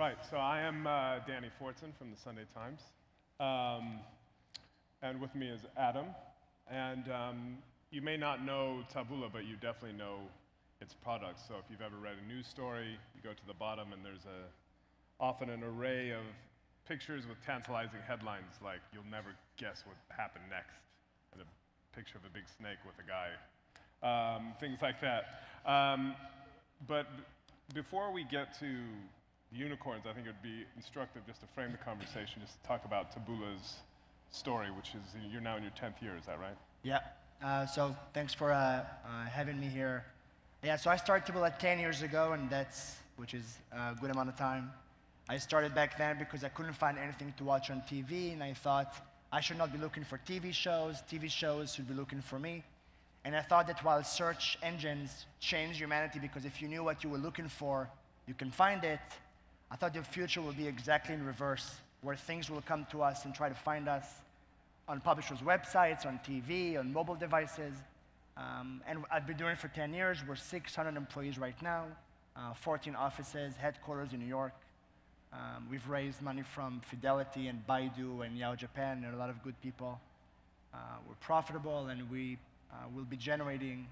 Right, so I am Danny Fortson from the Sunday Times. And with me is Adam. And you may not know Taboola, but you definitely know its products. So if you've ever read a news story, you go to the bottom and there's often an array of pictures with tantalizing headlines like, "You'll never guess what happened next," and a picture of a big snake with a guy, things like that. But before we get to unicorns, I think it would be instructive just to frame the conversation, just to talk about Taboola's story, which is, you're now in your 10th year, is that right? Yeah, so thanks for having me here. Yeah, so I started Taboola 10 years ago, and which is a good amount of time. I started back then because I couldn't find anything to watch on TV, and I thought I should not be looking for TV shows should be looking for me. And I thought that while search engines change humanity, because if you knew what you were looking for, you can find it, I thought the future will be exactly in reverse, where things will come to us and try to find us on publishers' websites, on TV, on mobile devices. And I've been doing it for 10 years. We're 600 employees right now, 14 offices, headquarters in New York. We've raised money from Fidelity and Baidu and Yahoo Japan and a lot of good people. We're profitable, and we will be generating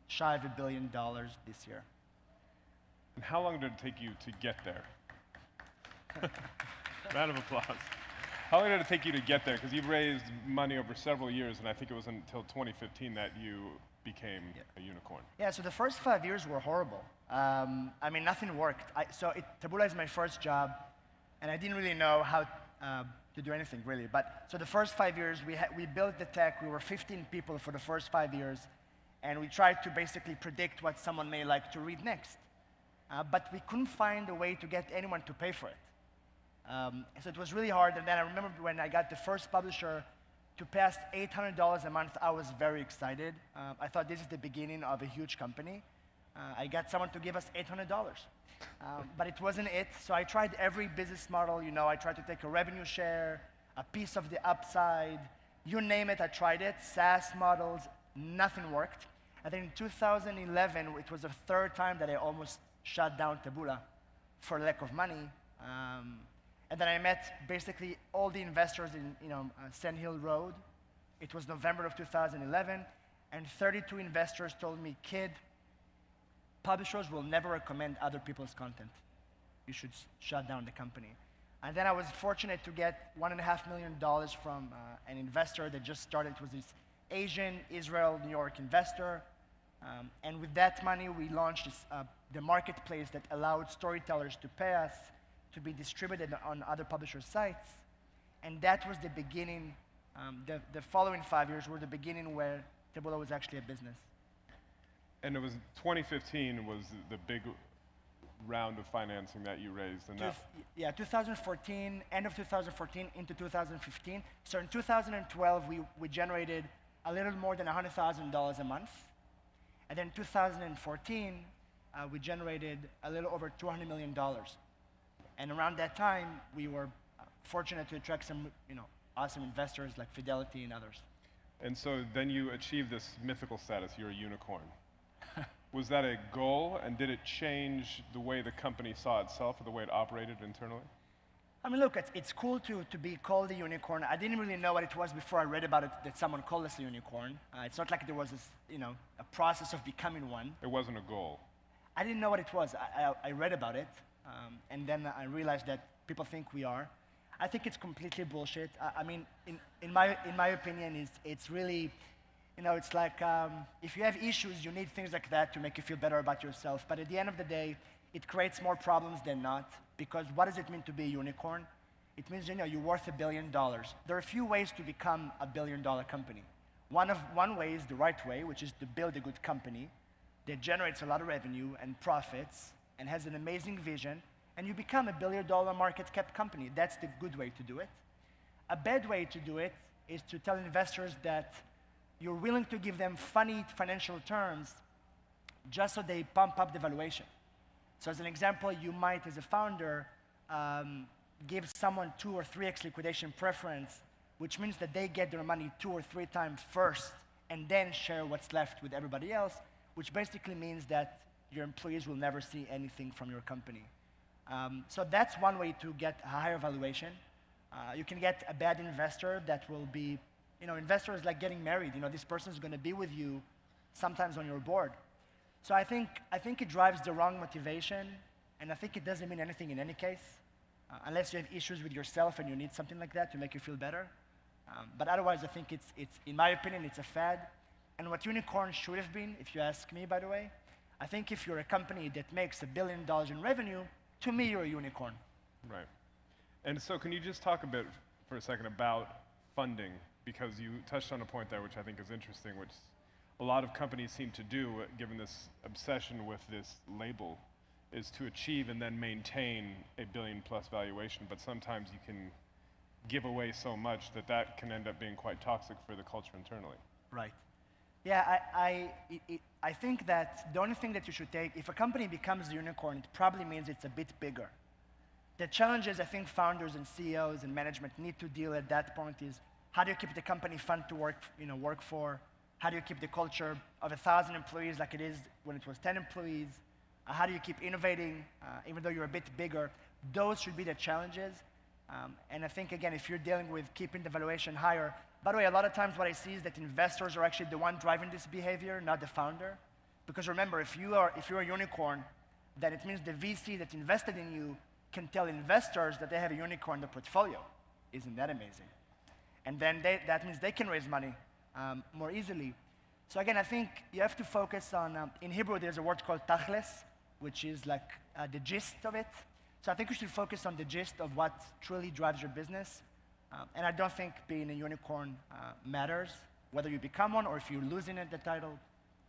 shy of $1 billion this year. And how long did it take you to get there? Round of applause. How long did it take you to get there? Because you've raised money over several years, and I think it was until 2015 that you became a unicorn. Yeah, so the first 5 years were horrible. I mean, nothing worked. Taboola is my first job, and I didn't really know how to do anything, really. So the first 5 years, we built the tech. We were 15 people for the first 5 years, and we tried to basically predict what someone may like to read next. But we couldn't find a way to get anyone to pay for it. So it was really hard, and then I remember when I got the first publisher to pay us $800 a month, I was very excited. I thought this is the beginning of a huge company. I got someone to give us $800. But it wasn't it, so I tried every business model. You know, I tried to take a revenue share, a piece of the upside, you name it, I tried it, SaaS models, nothing worked. And then in 2011, it was the third time that I almost shut down Taboola for lack of money. And then I met basically all the investors in Sand Hill Road. It was November of 2011, and 32 investors told me, "Kid, publishers will never recommend other people's content. You should shut down the company." And then I was fortunate to get $1.5 million from an investor that just started. It was this Asian, Israel, New York investor. And with that money, we launched the marketplace that allowed storytellers to pay us to be distributed on other publishers' sites. And that was the beginning. The following 5 years were the beginning where Taboola was actually a business. And it was 2015 was the big round of financing that you raised. And yeah, 2014, end of 2014 into 2015. So in 2012, we generated a little more than $100,000 a month. And then in 2014, we generated a little over $200 million. And around that time, we were fortunate to attract some awesome investors like Fidelity and others. And so then you achieved this mythical status, you're a unicorn. Was that a goal, and did it change the way the company saw itself or the way it operated internally? I mean, look, it's cool to be called a unicorn. I didn't really know what it was before I read about it, that someone called us a unicorn. It's not like there was this, a process of becoming one. It wasn't a goal. I didn't know what it was. I read about it, and then I realized that people think we are. I think it's completely bullshit. I mean, in my opinion, it's really, it's like if you have issues, you need things like that to make you feel better about yourself. But at the end of the day, it creates more problems than not. Because what does it mean to be a unicorn? It means you're worth $1 billion. There are a few ways to become a $1 billion company. One way is the right way, which is to build a good company that generates a lot of revenue and profits and has an amazing vision, and you become a $1 billion market cap company. That's the good way to do it. A bad way to do it is to tell investors that you're willing to give them funny financial terms just so they pump up the valuation. So as an example, you might, as a founder, give someone 2 or 3x liquidation preference, which means that they get their money 2 or 3 times first and then share what's left with everybody else, which basically means that your employees will never see anything from your company. So that's one way to get a higher valuation. You can get a bad investor that will be, investor is like getting married. This person is going to be with you sometimes on your board. So I think it drives the wrong motivation, and I think it doesn't mean anything in any case, unless you have issues with yourself and you need something like that to make you feel better. But otherwise, I think it's, in my opinion, it's a fad. And what unicorn should have been, if you ask me, by the way, I think if you're a company that makes $1 billion in revenue, to me, you're a unicorn. Right. And so can you just talk a bit for a second about funding? Because you touched on a point there which I think is interesting, which a lot of companies seem to do, given this obsession with this label, is to achieve and then maintain a billion-plus valuation. But sometimes you can give away so much that that can end up being quite toxic for the culture internally. Right. Yeah, I think that the only thing that you should take, if a company becomes a unicorn, it probably means it's a bit bigger. The challenges I think founders and CEOs and management need to deal at that point is, how do you keep the company fun to work for? How do you keep the culture of 1,000 employees like it is when it was 10 employees? How do you keep innovating, even though you're a bit bigger? Those should be the challenges. And I think, again, if you're dealing with keeping the valuation higher, by the way, a lot of times what I see is that investors are actually the one driving this behavior, not the founder. Because remember, if you're a unicorn, then it means the VC that invested in you can tell investors that they have a unicorn in the portfolio. Isn't that amazing? And then that means they can raise money more easily. So again, I think you have to focus on, in Hebrew there's a word called tachles, which is like the gist of it. So I think you should focus on the gist of what truly drives your business. And I don't think being a unicorn matters, whether you become one or if you're losing it, the title.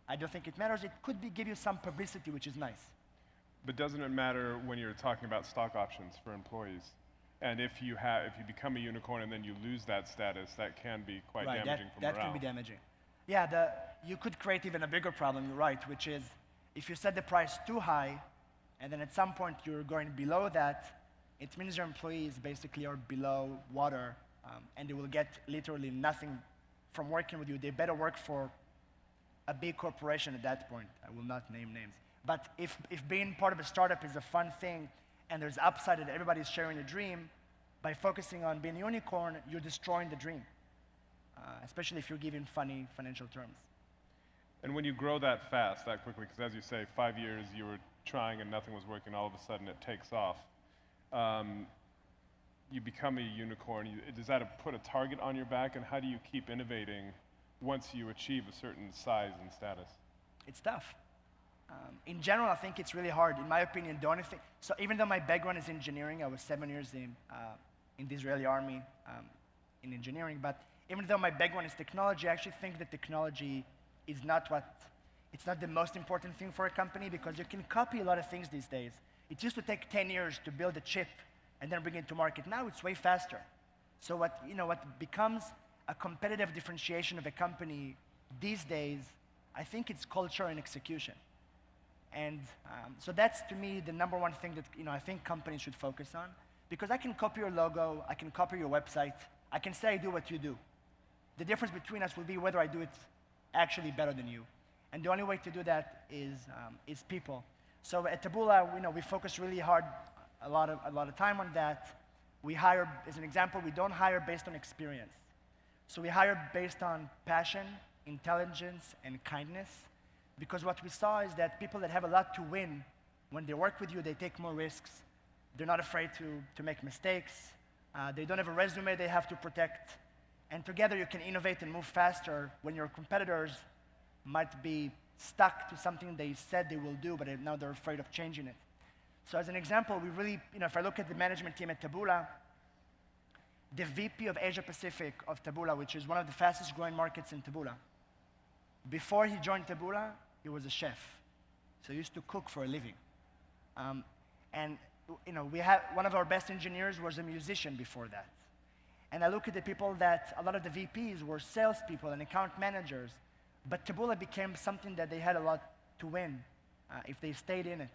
I don't think it matters. It could give you some publicity, which is nice. But doesn't it matter when you're talking about stock options for employees? And if you become a unicorn and then you lose that status, that can be quite damaging for morale. That can be damaging. Yeah, you could create even a bigger problem, you're right, which is if you set the price too high, and then at some point you're going below that, it means your employees basically are below water, and they will get literally nothing from working with you. They better work for a big corporation at that point. I will not name names. But if being part of a startup is a fun thing, and there's upside that everybody's sharing a dream, by focusing on being a unicorn, you're destroying the dream, especially if you're giving funny financial terms. And when you grow that fast, that quickly, because as you say, 5 years you were trying and nothing was working, all of a sudden it takes off. You become a unicorn. Does that put a target on your back, and how do you keep innovating once you achieve a certain size and status? It's tough. In general, I think it's really hard. In my opinion, the only thing, so even though my background is engineering, I was 7 years in the Israeli army in engineering, but even though my background is technology, I actually think that technology is it's not the most important thing for a company, because you can copy a lot of things these days. It used to take 10 years to build a chip and then bring it to market. Now it's way faster. So what becomes a competitive differentiation of a company these days, I think it's culture and execution. And so that's, to me, the number one thing that I think companies should focus on. Because I can copy your logo, I can copy your website, I can say I do what you do. The difference between us will be whether I do it actually better than you. And the only way to do that is people. So at Taboola, we focus really hard, a lot of time on that. We hire, as an example, we don't hire based on experience. So we hire based on passion, intelligence, and kindness. Because what we saw is that people that have a lot to win, when they work with you, they take more risks. They're not afraid to make mistakes. They don't have a resume they have to protect. And together you can innovate and move faster when your competitors might be stuck to something they said they will do, but now they're afraid of changing it. So as an example, we really, if I look at the management team at Taboola, the VP of Asia Pacific of Taboola, which is one of the fastest growing markets in Taboola, before he joined Taboola, he was a chef. So he used to cook for a living. And we had one of our best engineers was a musician before that. And I look at the people that, a lot of the VPs were salespeople and account managers, but Taboola became something that they had a lot to win if they stayed in it.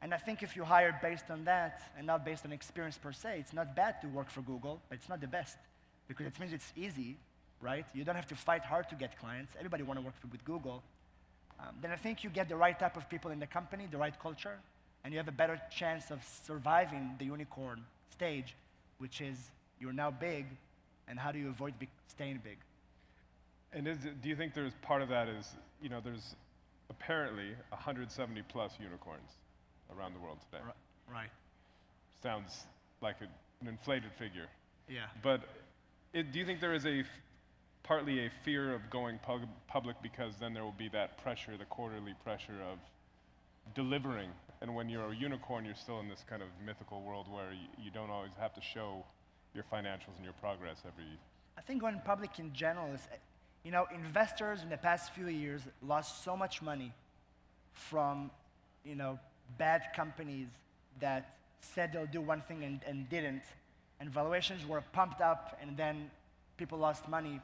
And I think if you hire based on that and not based on experience per se, it's not bad to work for Google, but it's not the best, because it means it's easy, right? You don't have to fight hard to get clients. Everybody wants to work with Google. Then I think you get the right type of people in the company, the right culture, and you have a better chance of surviving the unicorn stage, which is you're now big, and how do you avoid staying big? And do you think there's part of that is, there's apparently 170 plus unicorns around the world today. Right. Sounds like an inflated figure. Yeah. But do you think there is partly a fear of going public because then there will be that pressure, the quarterly pressure of delivering, and when you're a unicorn, you're still in this kind of mythical world where you don't always have to show your financials and your progress every... I think going public in general is, investors in the past few years lost so much money from, bad companies that said they'll do one thing and didn't, and valuations were pumped up and then people lost money.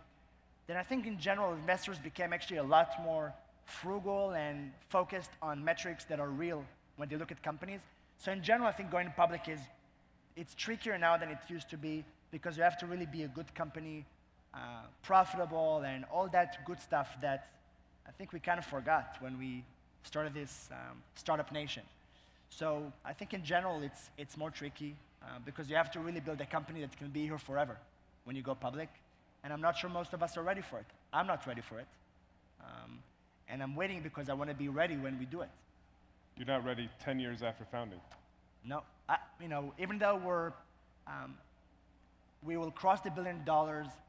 Then I think in general, investors became actually a lot more frugal and focused on metrics that are real when they look at companies. So in general, I think going public it's trickier now than it used to be because you have to really be a good company, profitable, and all that good stuff that I think we kind of forgot when we started this startup nation. So I think in general, it's more tricky because you have to really build a company that can be here forever when you go public. And I'm not sure most of us are ready for it. I'm not ready for it. And I'm waiting because I want to be ready when we do it. You're not ready 10 years after founding? No. Even though we will cross the $1 billion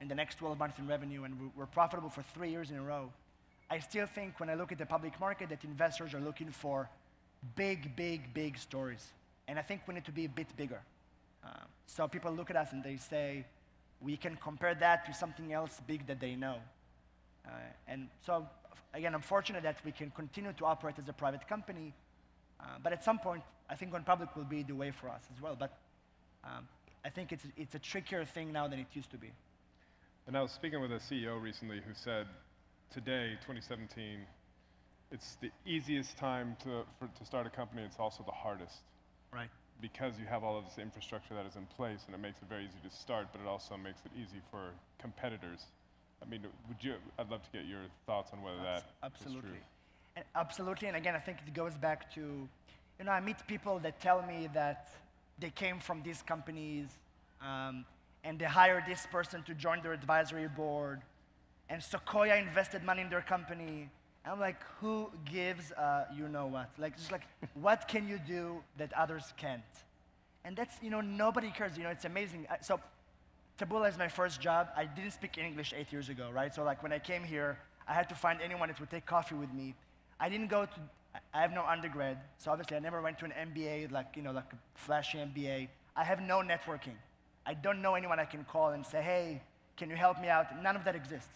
in the next 12 months in revenue and we're profitable for 3 years in a row, I still think when I look at the public market that investors are looking for big stories. And I think we need to be a bit bigger. So people look at us and they say, we can compare that to something else big that they know. And so, again, I'm fortunate that we can continue to operate as a private company, but at some point, I think going public will be the way for us as well. But I think it's a trickier thing now than it used to be. And I was speaking with a CEO recently who said, today, 2017, it's the easiest time to start a company, it's also the hardest. Right. Because you have all of this infrastructure that is in place, and it makes it very easy to start, but it also makes it easy for competitors. I mean, I'd love to get your thoughts on whether that is true. Absolutely, and again, I think it goes back to, I meet people that tell me that they came from these companies, and they hired this person to join their advisory board, and Sequoia invested money in their company. And I'm like, who gives what? What can you do that others can't? And that's, nobody cares. It's amazing. So Taboola is my first job. I didn't speak English 8 years ago, right? So when I came here, I had to find anyone that would take coffee with me. I have no undergrad, so obviously I never went to an MBA, like a flashy MBA. I have no networking. I don't know anyone I can call and say, hey, can you help me out? None of that exists.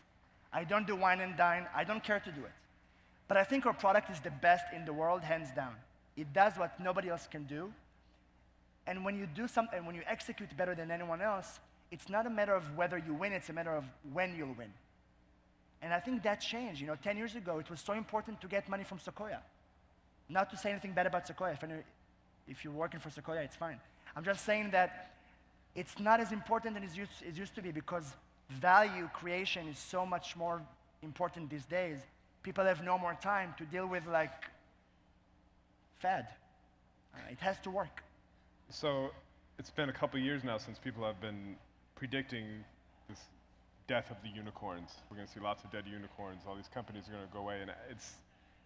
I don't do wine and dine. I don't care to do it. But I think our product is the best in the world, hands down. It does what nobody else can do. And when you do something, when you execute better than anyone else, it's not a matter of whether you win, it's a matter of when you'll win. And I think that changed. 10 years ago, it was so important to get money from Sequoia. Not to say anything bad about Sequoia. If you're working for Sequoia, it's fine. I'm just saying that it's not as important as it used to be because value creation is so much more important these days. People have no more time to deal with fad. It has to work. So it's been a couple years now since people have been predicting this death of the unicorns. We're going to see lots of dead unicorns. All these companies are going to go away, and it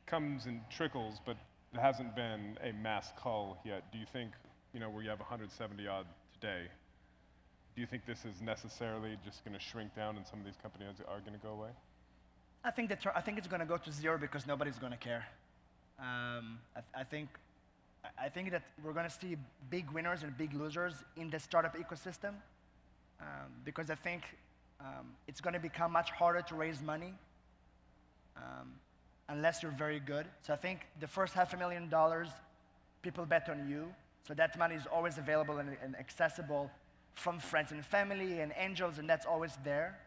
comes in trickles, but it hasn't been a mass cull yet. Do you think, where you have 170 odd today, do you think this is necessarily just going to shrink down and some of these companies are going to go away? I think it's going to go to zero because nobody's going to care. I think that we're going to see big winners and big losers in the startup ecosystem because I think it's going to become much harder to raise money unless you're very good. So I think the first $500,000, people bet on you. So that money is always available and accessible from friends and family and angels, and that's always there.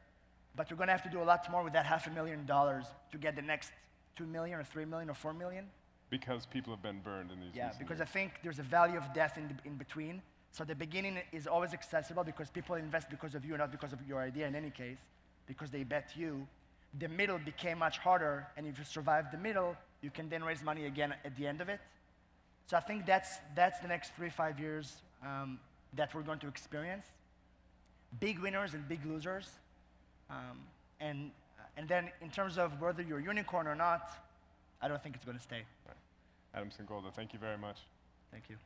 But you're going to have to do a lot more with that $500,000 to get the next 2 million or 3 million or 4 million. Because people have been burned in these. Yeah, because years. I think there's a value of death in between. So the beginning is always accessible because people invest because of you, not because of your idea in any case, because they bet you. The middle became much harder, and if you survive the middle, you can then raise money again at the end of it. So I think that's the next 3-5 years that we're going to experience. Big winners and big losers. And then in terms of whether you're a unicorn or not, I don't think it's going to stay. Right. Adam Singolda, thank you very much. Thank you.